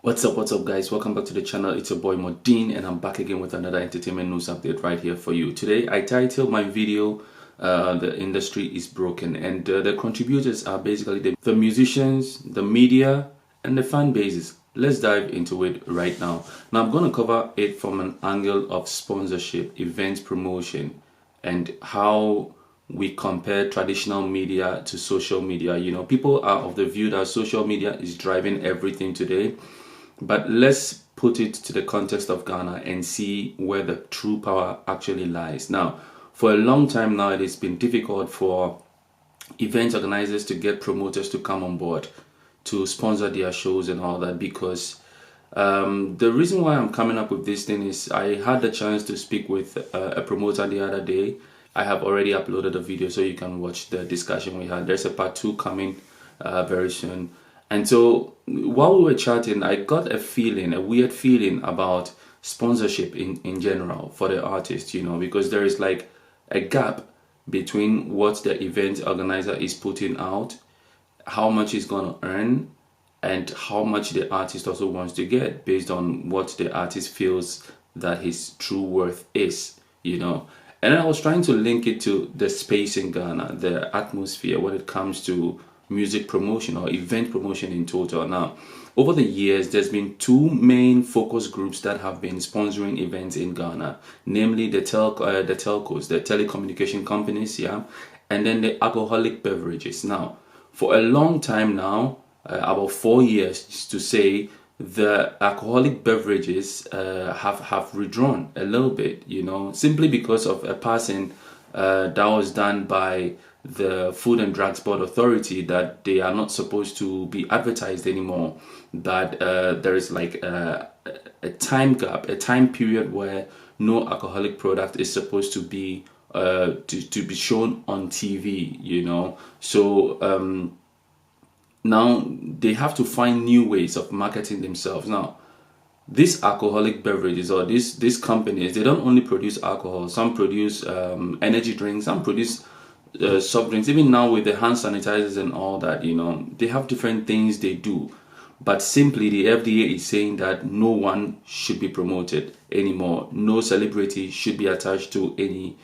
What's up guys, welcome back to the channel. It's your boy Mordin and I'm back again with another entertainment news update right here for you. Today I titled my video the industry is broken, and the contributors are basically the musicians, the media and the fan bases. Let's dive into it right now. Now I'm going to cover it from an angle of sponsorship, events promotion, and how we compare traditional media to social media. You know, people are of the view that social media is driving everything today. But let's put it to the context of Ghana and see where the true power actually lies. Now, for a long time now, it has been difficult for event organizers to get promoters to come on board to sponsor their shows and all that, because the reason why I'm coming up with this thing is I had the chance to speak with a promoter the other day. I have already uploaded a video so you can watch the discussion we had. There's a part 2 coming very soon. And so while we were chatting, I got a weird feeling about sponsorship in general for the artist, you know, because there is like a gap between what the event organizer is putting out, how much he's going to earn, and how much the artist also wants to get based on what the artist feels that his true worth is, you know. And I was trying to link it to the space in Ghana, the atmosphere when it comes to music promotion or event promotion in total. Now, over the years, there's been 2 main focus groups that have been sponsoring events in Ghana, namely the telcos, the telecommunication companies, yeah, and then the alcoholic beverages. Now, for a long time now, about 4 years to say, the alcoholic beverages have withdrawn a little bit, you know, simply because of a passing that was done by the Food and Drugs Board Authority, that they are not supposed to be advertised anymore, that there is like a time gap, a time period where no alcoholic product is supposed to be to be shown on TV, you know. So now they have to find new ways of marketing themselves. Now, these alcoholic beverages or these companies, they don't only produce alcohol. Some produce energy drinks, some produce soft drinks. Even now with the hand sanitizers and all that, you know, they have different things they do. But simply the FDA is saying that no one should be promoted anymore. No celebrity should be attached to any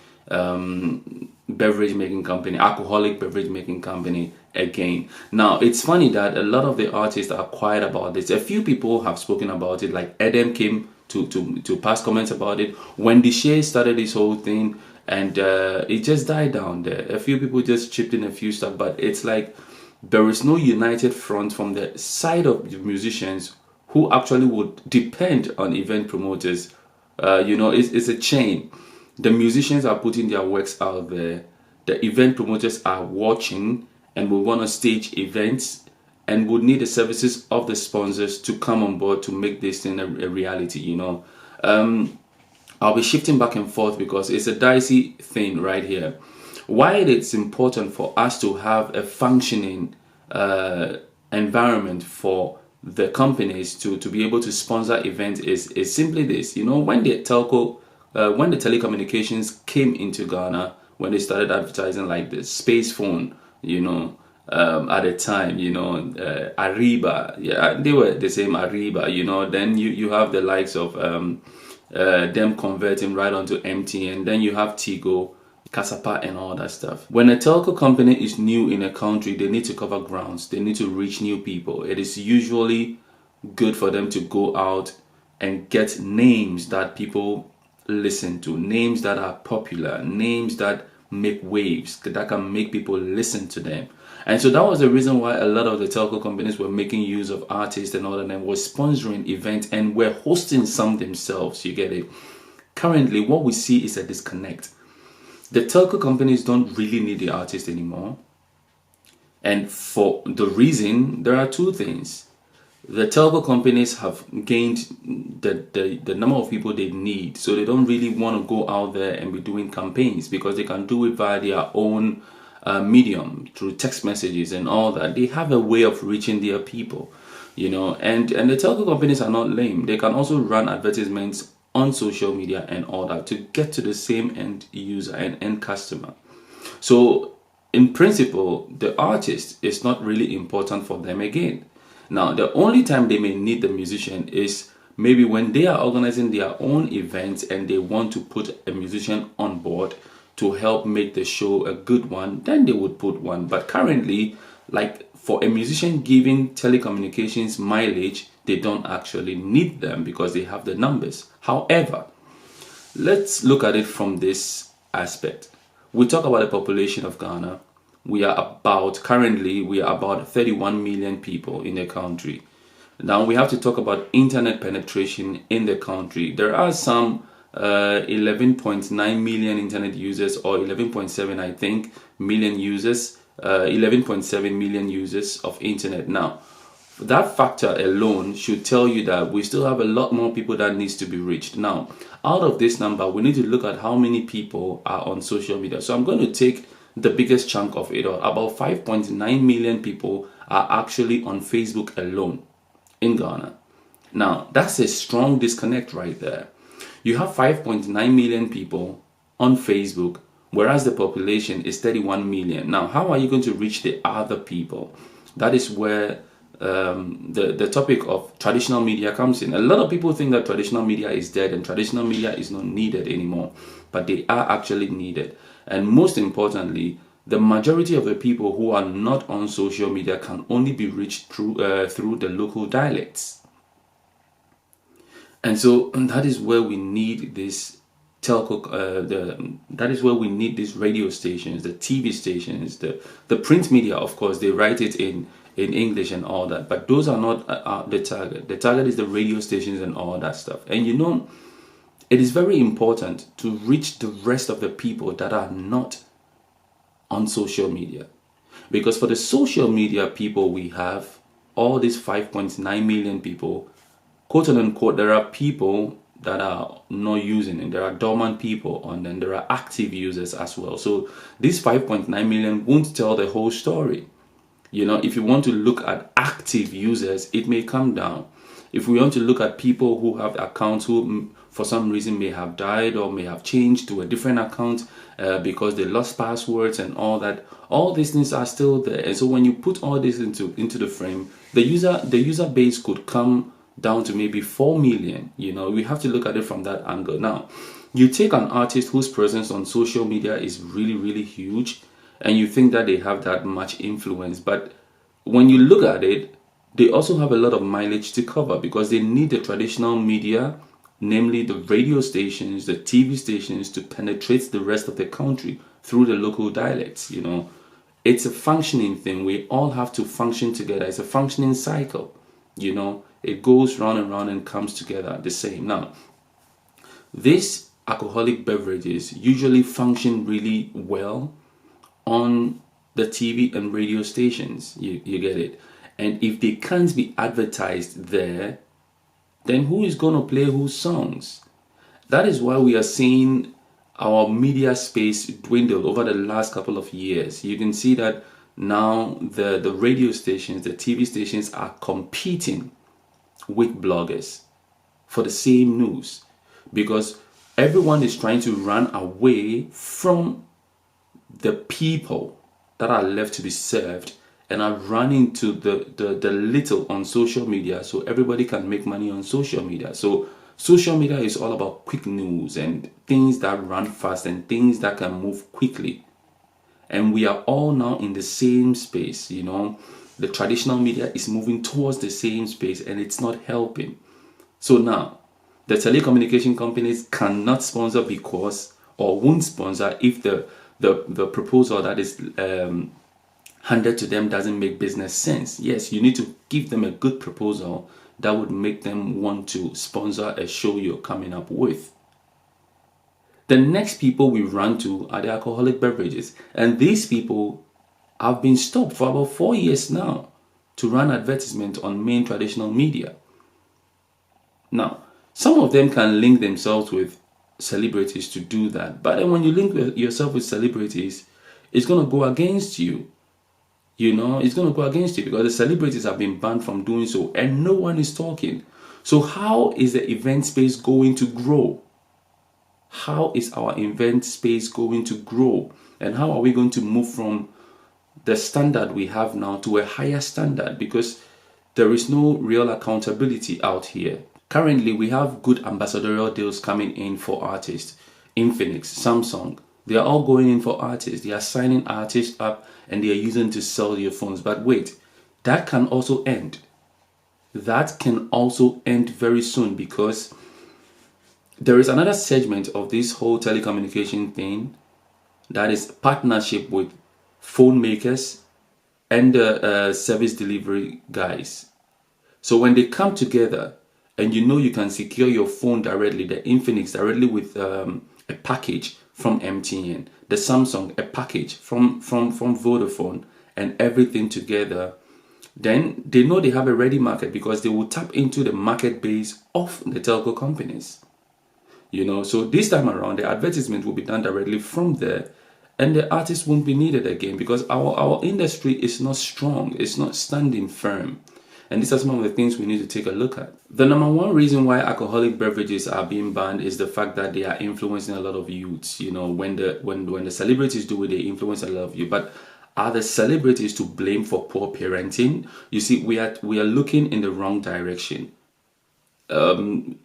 beverage making company, alcoholic beverage making company again. Now, it's funny that a lot of the artists are quiet about this. A few people have spoken about it, like Adam came to pass comments about it. When the Shea started this whole thing, and it just died down there. A few people just chipped in a few stuff, but it's like there is no united front from the side of the musicians who actually would depend on event promoters. You know, it's a chain. The musicians are putting their works out there. The event promoters are watching and will want to stage events and would need the services of the sponsors to come on board to make this thing a reality, you know. I'll be shifting back and forth because it's a dicey thing right here. Why it's important for us to have a functioning environment for the companies to be able to sponsor events is simply this. You know, when the telecommunications came into Ghana, when they started advertising like the space phone, you know, at the time, you know, Ariba, yeah, they were the same Ariba, you know. Then you have the likes of them converting right onto MTN. Then you have Tigo, Kasapa and all that stuff. When a telco company is new in a country, they need to cover grounds. They need to reach new people. It is usually good for them to go out and get names that people listen to, names that are popular, names that make waves, that can make people listen to them. And so that was the reason why a lot of the telco companies were making use of artists and all that, and were sponsoring events and were hosting some themselves. You get it? Currently, what we see is a disconnect. The telco companies don't really need the artist anymore. And for the reason, there are 2 things. The telco companies have gained the number of people they need, so they don't really want to go out there and be doing campaigns because they can do it via their own medium, through text messages and all that. They have a way of reaching their people, you know. And the telco companies are not lame. They can also run advertisements on social media and all that to get to the same end user and end customer. So in principle, the artist is not really important for them again. Now, the only time they may need the musician is maybe when they are organizing their own events and they want to put a musician on board to help make the show a good one, then they would put one. But currently, like for a musician giving telecommunications mileage, they don't actually need them because they have the numbers. However, let's look at it from this aspect. We talk about the population of Ghana. Currently we are about 31 million people in the country. Now we have to talk about internet penetration in the country. There are some 11.9 million internet users, or 11.7 I think million users, 11.7 million users of internet. Now that factor alone should tell you that we still have a lot more people that needs to be reached. Now, out of this number, we need to look at how many people are on social media. So I'm going to take the biggest chunk of it all. About 5.9 million people are actually on Facebook alone in Ghana. Now, that's a strong disconnect right there. You have 5.9 million people on Facebook, whereas the population is 31 million. Now, how are you going to reach the other people? That is where the topic of traditional media comes in. A lot of people think that traditional media is dead and traditional media is not needed anymore, but they are actually needed. And most importantly, the majority of the people who are not on social media can only be reached through the local dialects. And so that is where we need this that is where we need these radio stations, the TV stations, the print media. Of course, they write it in English and all that, but those are not the target. The target is the radio stations and all that stuff. And you know, it is very important to reach the rest of the people that are not on social media, because for the social media people we have, all these 5.9 million people, quote unquote, there are people that are not using it. There are dormant people, and then there are active users as well. So these 5.9 million won't tell the whole story. You know, if you want to look at active users, it may come down. If we want to look at people who have accounts who for some reason may have died or may have changed to a different account because they lost passwords and all that, all these things are still there. And so when you put all this into the frame, the user base could come down to maybe 4 million. You know, we have to look at it from that angle. Now, you take an artist whose presence on social media is really, really huge, and you think that they have that much influence, but when you look at it, they also have a lot of mileage to cover because they need the traditional media, namely the radio stations, the TV stations, to penetrate the rest of the country through the local dialects. You know, it's a functioning thing. We all have to function together. It's a functioning cycle. You know, it goes round and round and comes together the same. Now, these alcoholic beverages usually function really well on the TV and radio stations. You get it? And if they can't be advertised there, then who is going to play whose songs? That is why we are seeing our media space dwindle over the last couple of years. You can see that now the radio stations, the TV stations are competing with bloggers for the same news, because everyone is trying to run away from the people that are left to be served and are running to the little on social media, so everybody can make money on social media. So social media is all about quick news and things that run fast and things that can move quickly. And we are all now in the same space. You know, the traditional media is moving towards the same space and it's not helping. So now the telecommunication companies cannot sponsor because, or won't sponsor if the proposal that is handed to them doesn't make business sense. Yes, you need to give them a good proposal that would make them want to sponsor a show you're coming up with. The next people we run to are the alcoholic beverages, and these people have been stopped for about 4 years now to run advertisement on main traditional media. Now, some of them can link themselves with celebrities to do that, but then when you link yourself with celebrities, it's going to go against you. You know, it's going to go against you because the celebrities have been banned from doing so and no one is talking. So how is the event space going to grow? How is our event space going to grow? And how are we going to move from the standard we have now to a higher standard? Because There is no real accountability out here. Currently, we have good ambassadorial deals coming in for artists. Infinix, Samsung, they are all going in for artists. They are signing artists up and they are using to sell your phones. But wait, that can also end. That can also end very soon, because there is another segment of this whole telecommunication thing, that is partnership with phone makers and the service delivery guys. So when they come together and you can secure your phone directly, the Infinix directly with a package from MTN, the Samsung a package from Vodafone, and everything together, then they know they have a ready market, because they will tap into the market base of the telco companies. So this time around, the advertisement will be done directly from there, and the artists won't be needed again, because our industry is not strong, it's not standing firm. And these are some of the things we need to take a look at. The number one reason why alcoholic beverages are being banned is the fact that they are influencing a lot of youths. When the celebrities do it, they influence a lot of youth. But are the celebrities to blame for poor parenting? You see, we are looking in the wrong direction. A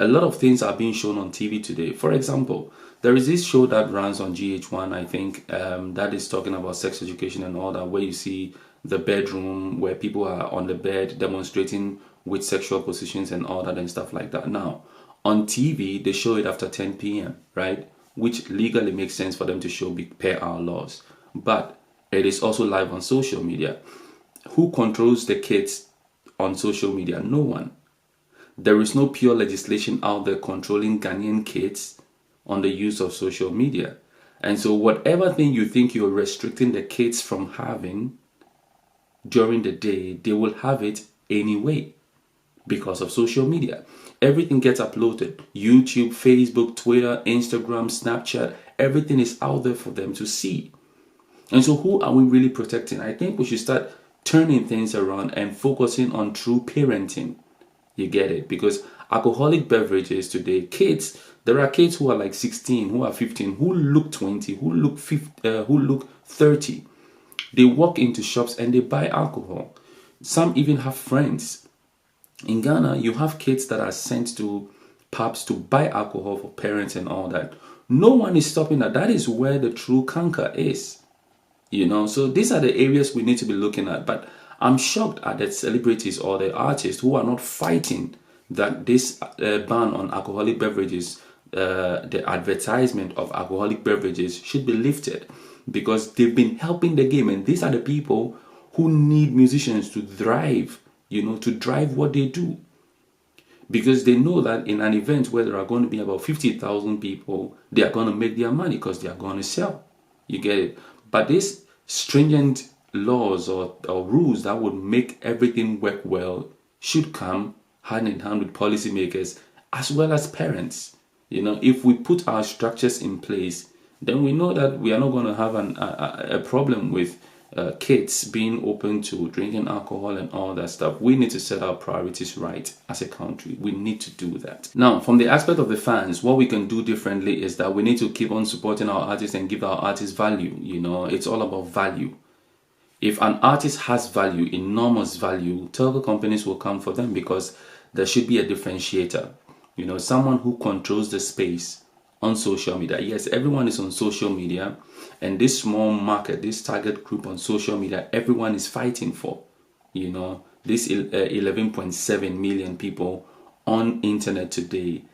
lot of things are being shown on TV today. For example, there is this show that runs on GH1, I think, that is talking about sex education and all that, where you see the bedroom where people are on the bed demonstrating with sexual positions and all that and stuff like that. Now, on TV, they show it after 10 p.m., right? Which legally makes sense for them to show per our laws. But it is also live on social media. Who controls the kids on social media? No one. There is no pure legislation out there controlling Ghanaian kids on the use of social media. And so whatever thing you think you're restricting the kids from having during the day, they will have it anyway because of social media. Everything gets uploaded. YouTube, Facebook, Twitter, Instagram, Snapchat, everything is out there for them to see. And so who are we really protecting? I think we should start turning things around and focusing on true parenting. You get it? Because alcoholic beverages today, kids, there are kids who are like 16, who are 15, who look 20, who look 30. They walk into shops and they buy alcohol. Some even have friends. In Ghana, you have kids that are sent to pubs to buy alcohol for parents and all that. No one is stopping that. That is where the true canker is. So these are the areas we need to be looking at. But I'm shocked at the celebrities or the artists who are not fighting that this ban on alcoholic beverages, the advertisement of alcoholic beverages should be lifted, because they've been helping the game, and these are the people who need musicians to thrive, to drive what they do. Because they know that in an event where there are going to be about 50,000 people, they are going to make their money because they are going to sell. You get it? But these stringent laws or rules that would make everything work well should come hand in hand with policymakers as well as parents. If we put our structures in place, then we know that we are not going to have a problem with kids being open to drinking alcohol and all that stuff. We need to set our priorities right as a country. We need to do that. Now, from the aspect of the fans, what we can do differently is that we need to keep on supporting our artists and give our artists value. It's all about value. If an artist has value, enormous value, telco companies will come for them, because there should be a differentiator. Someone who controls the space on social media. Yes, everyone is on social media, and this small market, this target group on social media, everyone is fighting for. This 11.7 million people on internet today.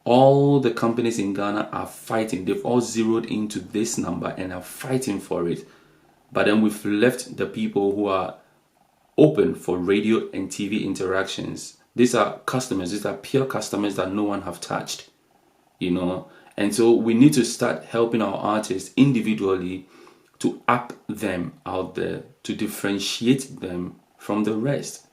All the companies in Ghana are fighting. They've all zeroed into this number and are fighting for it. But then we've left the people who are open for radio and TV interactions. These are customers. These are pure customers that no one have touched. And so we need to start helping our artists individually to up them out there, to differentiate them from the rest.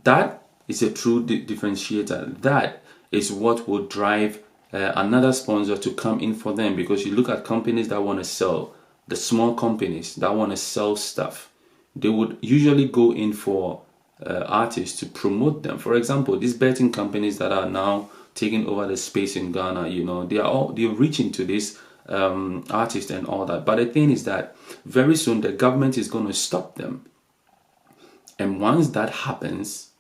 That is a true differentiator. That is what will drive another sponsor to come in for them, because you look at companies that want to sell, the small companies that want to sell stuff, they would usually go in for artists to promote them. For example, these betting companies that are now taking over the space in Ghana, they're reaching to this artists and all that. But the thing is that very soon the government is going to stop them. And once that happens,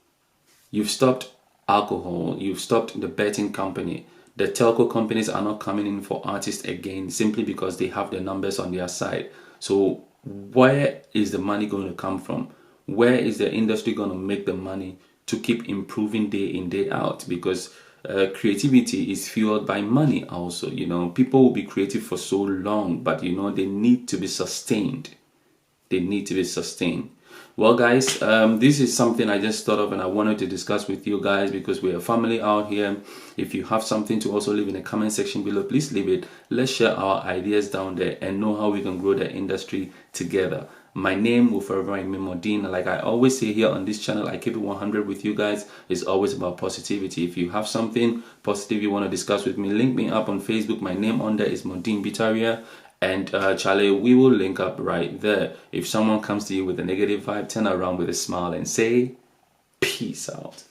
You've stopped alcohol, you've stopped the betting company. The telco companies are not coming in for artists again simply because they have the numbers on their side. So where is the money going to come from? Where is the industry going to make the money to keep improving day in, day out? Because creativity is fueled by money also. People will be creative for so long, but they need to be sustained. They need to be sustained. Well, guys, this is something I just thought of and I wanted to discuss with you guys because we're a family out here. If you have something to also leave in the comment section below, please leave it. Let's share our ideas down there and know how we can grow the industry together. My name will forever remain Mordin. Like I always say here on this channel, I keep it 100 with you guys. It's always about positivity. If you have something positive you want to discuss with me, link me up on Facebook. My name on there is Mordin Bitaria. And Charlie, we will link up right there. If someone comes to you with a negative vibe, turn around with a smile and say, peace out.